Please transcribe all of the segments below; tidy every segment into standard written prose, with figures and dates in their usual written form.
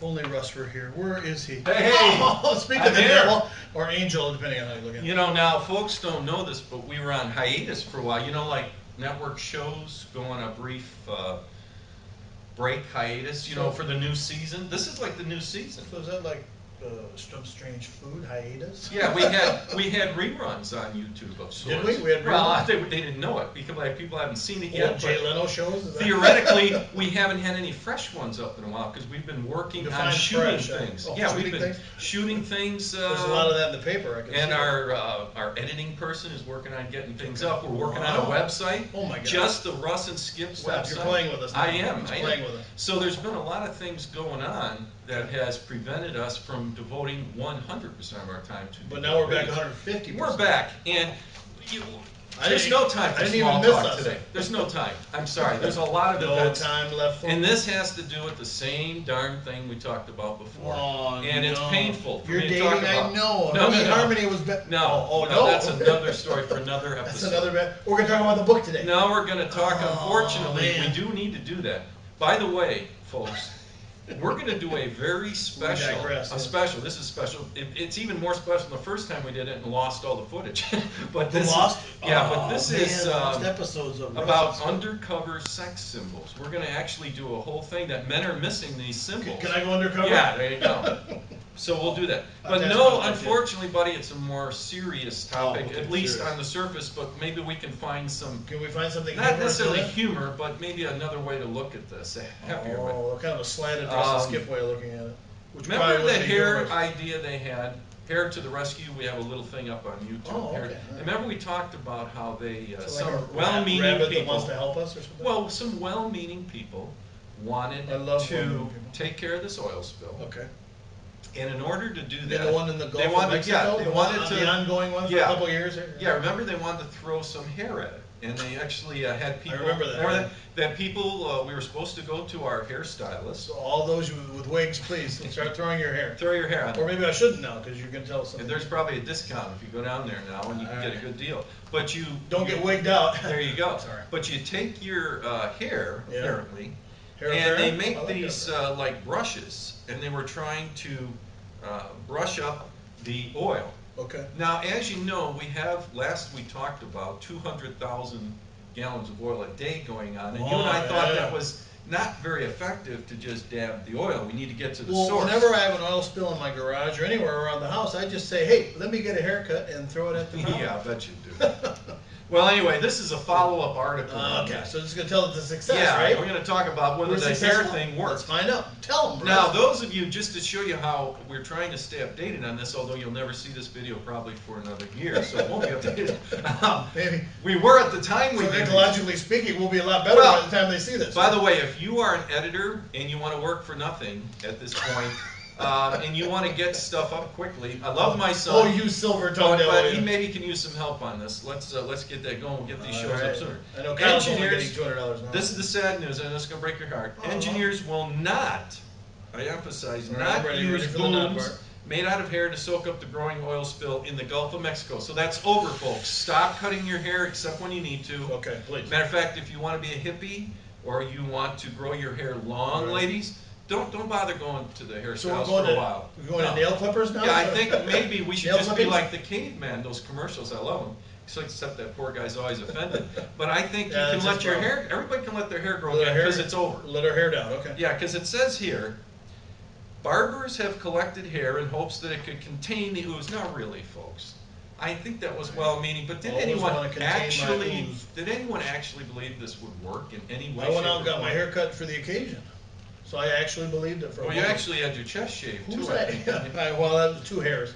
only Russ were here. Where is he? Hey, oh, speaking I'm of the here. devil or angel, depending on how you look at it. You know, now folks don't know this, but we were on hiatus for a while. You know, like network shows go on a brief break hiatus, you know, for the new season. This is like the new season. So is that like some strange food hiatus? Yeah, we had reruns on YouTube of sorts. Did we? We had Well, reruns? they didn't know it because like, people haven't seen it yet. Old Jay Leno shows? Is that- Theoretically, we haven't had any fresh ones up in a while because we've been working on Define shooting fresh, things. Oh, Yeah, shooting we've been things? shooting things. There's a lot of that in the paper. I can And see our editing person is working on getting things up. We're working on a Wow. website. Oh my God. Just the Russ and Skip's Wow, website. you're playing with us now. I am. He's I playing am. with us. So there's been a lot of things going on that has prevented us from devoting 100% of our time to. But now we're back videos. 150%. We're back, and you, I there's didn't- no time I for didn't small even miss talk us. today. There's no time. I'm sorry. There's a lot of No events. time left for And this has to do with the same darn thing we talked about before. Oh, and it's no. painful for You're me to dating, talk about. I know. No, Me and no, no. Harmony was No, Oh, no, no. that's another story for another episode. That's another bit. We're going to talk about the book today. No, we're going to talk, Oh, unfortunately, man. we do need to do that. By the way, folks, we're going to do a very special, digress, yes. this is special. It's even more special the first time we did it and lost all the footage. But The this lost? yeah, Oh, but this man, is lost episodes of about Russ and Skip. undercover sex symbols. We're going to actually do a whole thing that men are missing these symbols. Can I go undercover? Yeah, there you go. So we'll do that. But That's no, my idea. unfortunately, buddy, it's a more serious topic, okay, at least serious. on the surface, but maybe we can find some, Can we find something not humorous in necessarily it? humor, but maybe another way to look at this, a happier way. Oh, kind of a slanted Russ and Skip way of looking at it. Which Remember probably the wouldn't be hair humorous. idea they had? Hair to the Rescue, we have a little thing up on YouTube. Oh, okay, Hair- all right. Remember we talked about how they, So some like a well-meaning rabbit that people, wants to help us or something? well, some well-meaning people wanted I love to well-meaning people. take care of this oil spill. Okay. And in order to do Then that, the one in the Gulf they of wanted, Mexico? yeah, they the one wanted on to, the ongoing one for yeah. a couple of years here? yeah, remember they wanted to throw some hair at it, and they actually had people. remember that. Or that people, we were supposed to go to our hairstylist. So all those with wigs, please, start throwing your hair. Throw your hair on. Or maybe I shouldn't now, because you can tell something. And there's probably a discount if you go down there now, and you can get a good deal. But you Don't get wigged out. There you go. Sorry. But you take your hair, Yeah. apparently, Hair and hair? they I make like these hair. like brushes, and they were trying to brush up the oil. Okay. Now, as you know, last we talked about 200,000 gallons of oil a day going on, and you and I Oh, thought yeah. that was not very effective to just dab the oil. We need to get to the Well, source. whenever I have an oil spill in my garage or anywhere around the house, I just say, hey, let me get a haircut and throw it at the ground. Yeah, I bet you do. Well, anyway, this is a follow-up article. on Okay, that. so this is going to tell us the success, Yeah, right? we're going to talk about whether We're the hair successful? thing Let's works. find out. Tell them, Now, those of you, just to show you how we're trying to stay updated on this, although you'll never see this video probably for another year, so it won't be updated. Maybe. We were at the time we So did ecologically speaking, we'll be a lot better Well, by the time they see this. By the way, if you are an editor and you want to work for nothing at this point, and you want to get stuff up quickly, I love my son. Oh, you silver-tongued but devil, he you. maybe can use some help on this. Let's get that going. We'll get these shows All right. up sooner. I know Kyle's only getting Engineers, $200 now. this is the sad news, and it's going to break your heart. Oh. Engineers will not, I emphasize, All right, not I'm ready use for the nut booms part. made out of hair to soak up the growing oil spill in the Gulf of Mexico. So that's over, folks. Stop cutting your hair except when you need to. Okay, please. Matter of fact, if you want to be a hippie or you want to grow your hair long, Right. ladies, don't bother going to the So we're hairstyles going for a to, while. we're going No. to nail clippers now? Yeah, I think maybe we should Nail just be clippings? like the caveman, those commercials. I love them. Except that poor guy's always offended. But I think Yeah, you that's can let his your problem. hair, everybody can let their hair grow Let again our hair- because it's over. Let our hair down, okay. Yeah, because it says here, barbers have collected hair in hopes that it could contain the ooze. Not really, folks. I think that was well-meaning, but did Always anyone wanna contain my actually ooze. did anyone actually believe this would work in any way? I went shape, out and or got my form? hair cut for the occasion. So I actually believed it for a Well, you moment. actually had your chest shaved Who's too. I that? think, Yeah, didn't you? well, that was 2 hairs.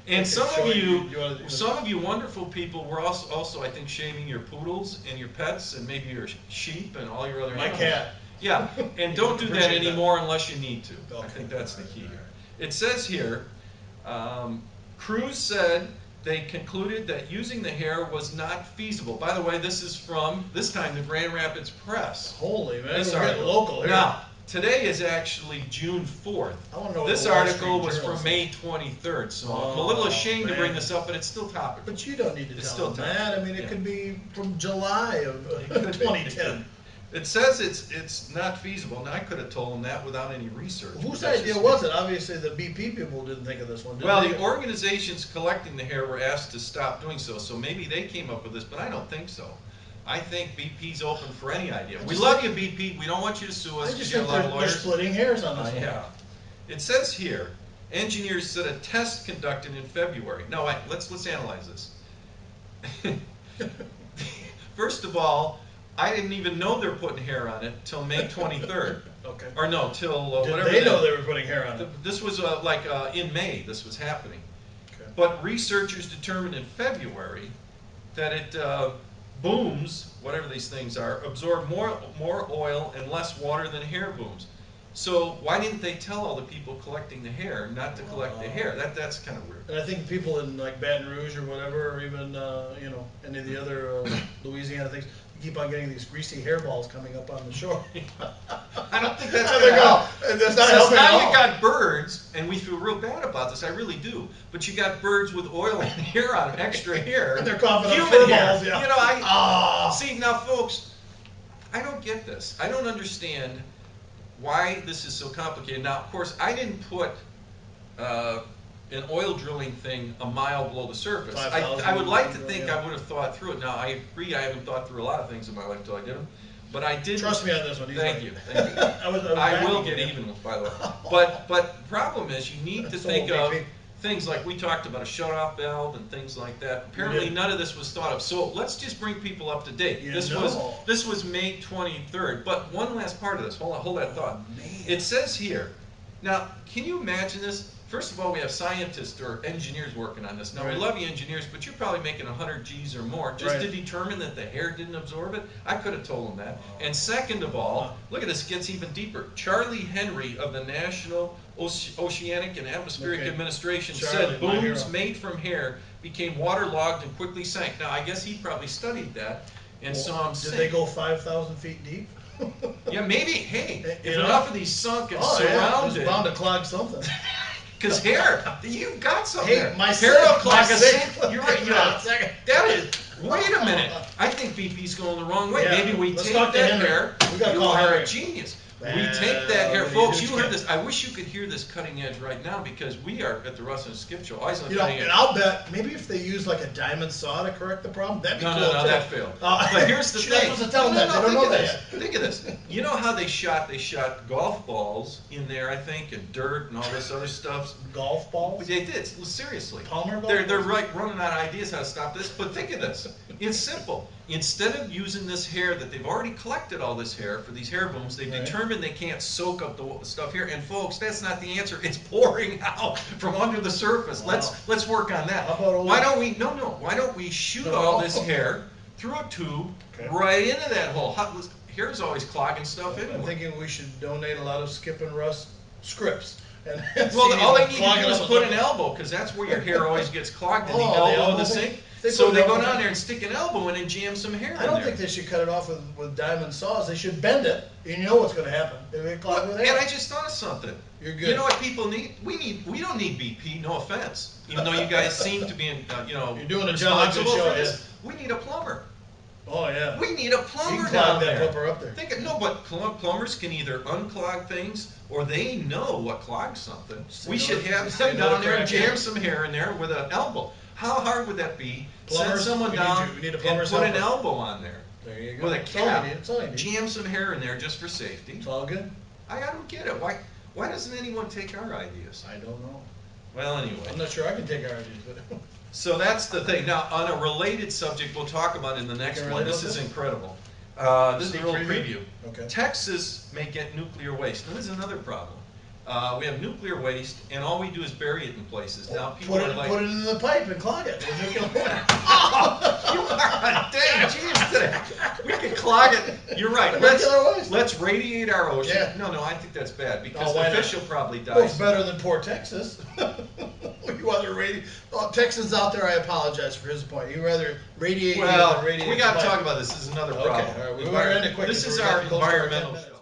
And some Show of you- you, you wanna- some of you wonderful people were also I think, shaving your poodles and your pets and maybe your sheep and all your other My animals. cat. Yeah, and don't do that Appreciate that. anymore unless you need to. I Okay. think that's the key All here. right. It says here, crews said they concluded that using the hair was not feasible. By the way, this is from, this time, the Grand Rapids Press. Holy man, This we're getting article. local here. Now, today is actually June 4th. I wanna know what This the Wall article Street was Journal from says. May 23rd, so I'm a little Oh, ashamed to bring man. this up, but it's still topical. But you don't need to It's tell still them that. I mean, it yeah. could be from July of It could be. 2010. It says it's not feasible. Now I could have told them that without any research. Whose That's idea just was me. it? Obviously, the BP people didn't think of this one, did Well, they? the organizations collecting the hair were asked to stop doing so, so maybe they came up with this, but I don't think so. I think BP's open for any idea. We love you, BP. We don't want you to sue us I just because you're think a lot of they're lawyers. splitting hairs on this one. Yeah. It says here, engineers said a test conducted in February. No, let's analyze this. First of all, I didn't even know they're putting hair on it till May 23rd. Okay. Or no, till Did whatever. they know they were putting hair on it? This was in May. This was happening. Okay. But researchers determined in February that it booms, whatever these things are, absorb more oil and less water than hair booms. So why didn't they tell all the people collecting the hair not to collect the hair? That's kind of weird. And I think people in like Baton Rouge or whatever, or even you know, any of the other Louisiana things, keep on getting these greasy hairballs coming up on the shore. I don't think that's There gonna they go. help. That's not Since helping at now all. you got birds, and we feel real bad about this, I really do. But you got birds with oil and hair on them, extra hair. And they're coughing up human fur hair. balls, yeah. You know, Ah. see now, folks. I don't get this. I don't understand why this is so complicated. Now, of course, I didn't put an oil drilling thing a mile below the surface. 5,000 I would like to feet, think yeah. I would have thought through it. Now, I agree I haven't thought through a lot of things in my life until I did them. But I did. Trust me on this one. He's Thank right. you. Thank you. I was I will backing get you. even with, by the way. But the problem is you need to That's think all, of baby. things like we talked about a shut-off valve and things like that. Apparently did. none of this was thought of. So let's just bring people up to date. You This know. was May 23rd. But one last part of this. Hold that thought. Man. It says here. Now, can you imagine this? First of all, we have scientists or engineers working on this. Now, Right. we love you engineers, but you're probably making 100 G's or more just to Right. determine that the hair didn't absorb it. I could have told them that. And second of all, look at this, gets even deeper. Charlie Henry of the National Oceanic and Atmospheric Okay. Administration Charlie, said my booms hero. made from hair became waterlogged and quickly sank. Now, I guess he probably studied that and saw them Did sink. they go 5,000 feet deep? Yeah, maybe. Hey, You if know? enough of these sunk and Oh, yeah. surrounded. It's bound to clog something. Because hair, you've got something Hey, there. my hair sink, will clog my a sink. sink. You're right. You know, that is. Wait a minute. I think BP's going the wrong way. Yeah, Maybe we let's take talk to that Henry. hair. We gotta You call are Henry. a genius. We Well, take that hair, what do folks. do, You heard Skip? this. I wish you could hear this cutting edge right now because we are at the Russ and Skip show. Always on the You know, cutting edge. and I'll bet maybe if they use like a diamond saw to correct the problem, that'd be No, cool. no, no, too. that failed. But here's the You're thing. not supposed to tell them that. They don't think know of that this. yet. Think of this. You know how they shot golf balls in there, I think, and dirt and all this other stuff. Golf balls? They did. Seriously. Palmer golf They're balls? like running out of ideas how to stop this. But think of this. It's simple. Instead of using this hair that they've already collected all this hair for these hair booms, they've Right. determined they can't soak up the stuff here. And folks, that's not the answer. It's pouring out from under the surface. Wow. Let's work on that. How about Why don't we shoot No. all this hair through a tube Okay. right into that hole? Hair's always clogging stuff I'm anyway. thinking we should donate a lot of Skip and Russ scripts. And Well, see all if they need clog to it do is up put with an elbow, because that's where your hair always gets clogged in the Oh, the elbow of elbow the thing? sink. They So put they an go elbow down thing? there and stick an elbow in and jam some hair I in don't there. think they should cut it off with diamond saws. They should bend it, and you know what's going to happen. They're going to clog with And hair. I just thought of something. You're good. You know what people need? We don't need BP. No offense. Even though you guys seem to be, You're doing a John Hudson responsible show, for this. yeah. We need a plumber. Oh, yeah. We need a You plumber can down clog that there. flipper up there. No, but plumbers can either unclog things or they know what clogs something. We should have Say them no to down there and crack, yeah. jam some hair in there with an elbow. How hard would that be? Plumbers, Send someone we need down you. We need a and plumber's put an helper. elbow on there There you go. with a That's all you cap. need. That's all you need. Jam some hair in there just for safety. It's all good. I don't get it. Why doesn't anyone take our ideas? I don't know. Well, anyway. I'm not sure I can take our ideas, but So that's the thing. Now, on a related subject, we'll talk about in the next can one. relate This on is this? incredible. This is a Sneak little preview? preview. Okay. Texas may get nuclear waste. Now, this is another problem. We have nuclear waste, and all we do is bury it in places. Now, people put are it, like, put it in the pipe and clog it. With nuclear waste. you are a dang genius today. We can clog it. You're right. Nuclear waste. Let's radiate our ocean. Yeah. No, I think that's bad because Oh, why the not? fish will probably die. Well, it's better than poor Texas. You rather radiate. Oh, Texans out there, I apologize for his point. You rather radiate. Well, than radiate we got to the pipe. talk about this. This is another Okay, problem. all right, we better end it quick. This is We're our getting close to our 10 environmental. minutes.